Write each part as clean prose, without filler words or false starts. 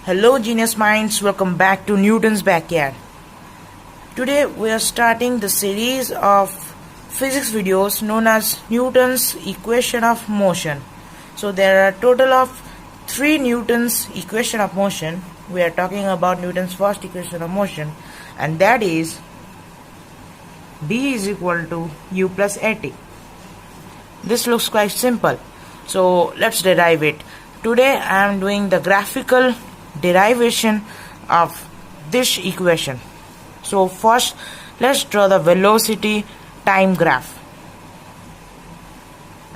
Hello genius minds, welcome back to Newton's Backyard. Today we are starting the series of physics videos known as Newton's equation of motion. So there are a total of 3 Newton's equation of motion. We are talking about Newton's first equation of motion, and that is d is equal to u plus at. This looks quite simple, so let's derive it. Today I am doing the graphical derivation of this equation. So first let's draw the velocity time graph.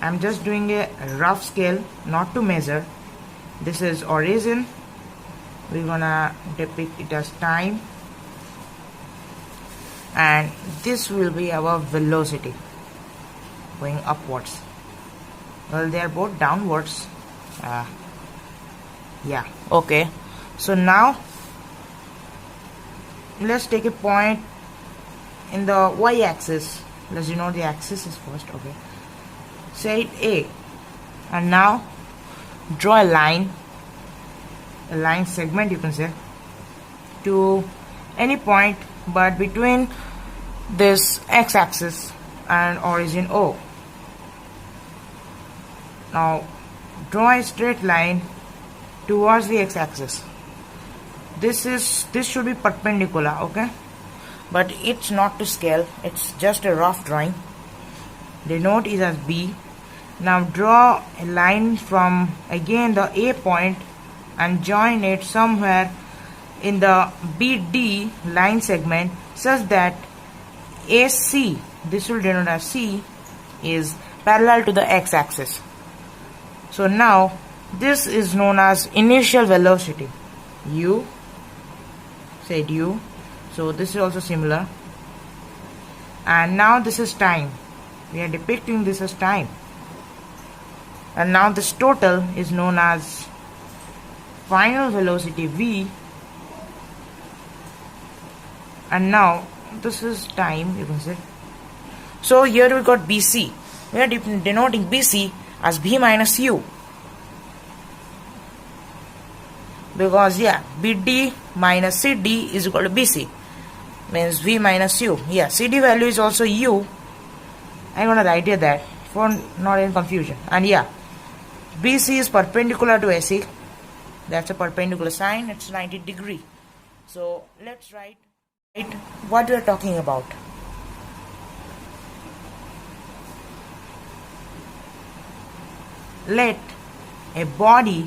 I'm just doing a rough scale, not to measure. This is origin. We're gonna depict it as time, and this will be our velocity going upwards. Well, they are both downwards. Yeah, okay. So now let's take a point in the y-axis. Let's denote the axis is first. Okay, say it A, and now draw a line segment, you can say, to any point but between this x-axis and origin O. Now draw a straight line towards the x-axis. This should be perpendicular, okay, but it's not to scale, it's just a rough drawing. Denote it as B. Now draw a line from again the A point and join it somewhere in the BD line segment such that AC, this will denote as C, is parallel to the x-axis. So now this is known as initial velocity, u, said u. So this is also similar, and now this is time. We are depicting this as time, and now this total is known as final velocity v, and now this is time, you can say. So here we got BC. We are denoting BC as v minus u, because yeah, BD minus CD is equal to BC, means v minus u. Yeah, CD value is also u. I'm gonna write here that for not in confusion. And yeah, BC is perpendicular to AC. That's a perpendicular sign. It's 90 degree. So let's write what we are talking about. Let a body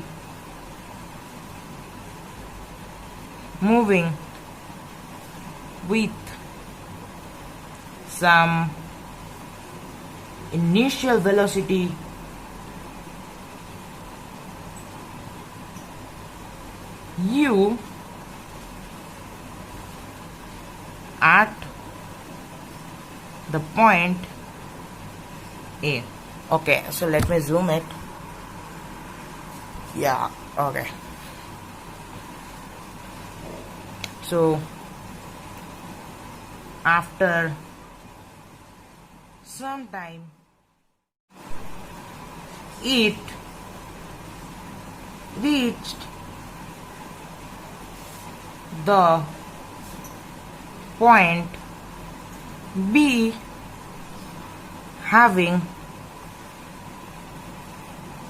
moving with some initial velocity u at the point A. Okay, so let me zoom it. Yeah, okay. So after some time it reached the point B having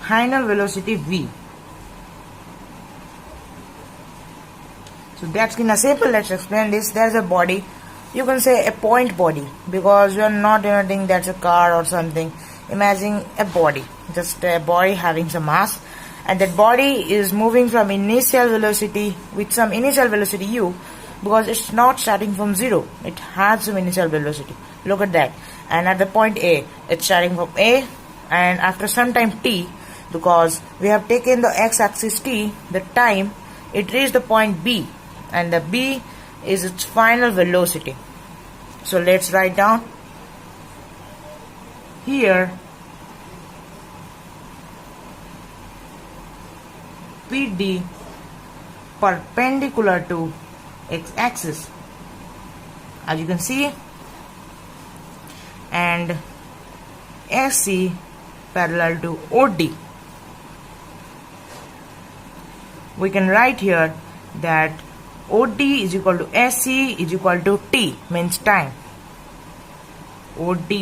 final velocity v. So that's kind of simple. Let's explain this. There's a body, you can say a point body, because we are not denoting that's a car or something. Imagine a body, just a body having some mass, and that body is moving from initial velocity with some initial velocity u, because it's not starting from 0, it has some initial velocity. Look at that. And at the point A, it's starting from A, and after some time t, because we have taken the x-axis t, the time, it reached the point B, and the B is its final velocity. So let's write down here PD perpendicular to x-axis, as you can see, and SC parallel to OD. we can write here that OD is equal to AC is equal to T, means time. OD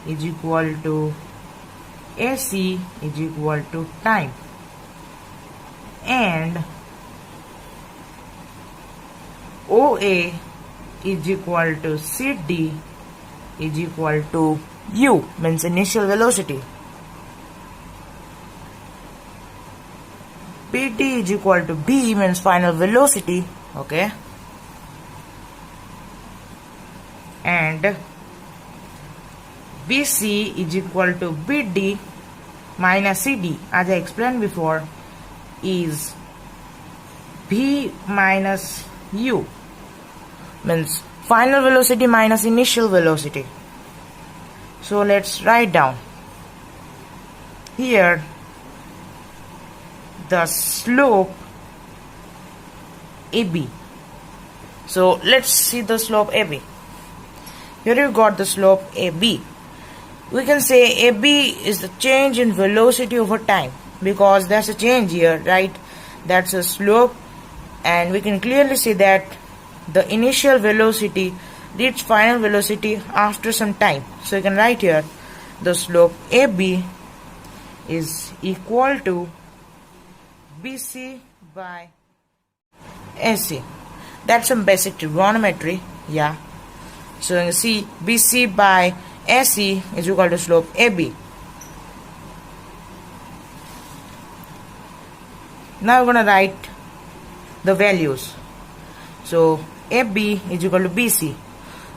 is equal to AC is equal to time, and OA is equal to CD is equal to U, means initial velocity. PT is equal to B, means final velocity, okay, and BC is equal to BD minus CD, as I explained before, is V minus U, means final velocity minus initial velocity. So let's write down here the slope AB. So let's see the slope AB. Here you got the slope AB. We can say AB is the change in velocity over time, because there's a change here, right? That's a slope, and we can clearly see that the initial velocity reached final velocity after some time. So you can write here the slope AB is equal to BC by AC. That's some basic trigonometry, yeah. So you see BC by AC is equal to slope AB. Now we're going to write the values. So AB is equal to BC.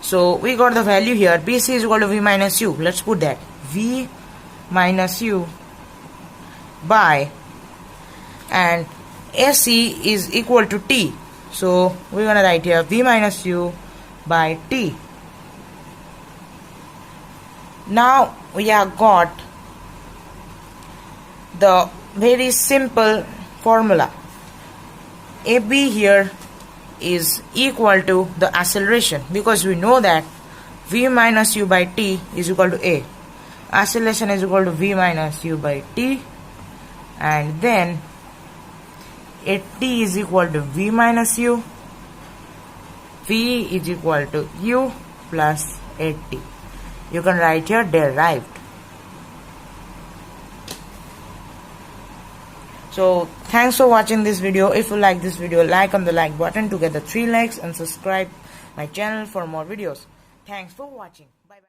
So we got the value here. BC is equal to V minus U. Let's put that. V minus U by, and AC is equal to T. So we're going to write here V minus U by T. Now we have got the very simple formula. AB here is equal to the acceleration, because we know that V minus U by T is equal to A. Acceleration is equal to V minus U by T, and then at T is equal to V minus U. V is equal to U plus at T. You can write here derived. So thanks for watching this video. If you like this video, like on the like button to get the 3 likes, and subscribe my channel for more videos. Thanks for watching.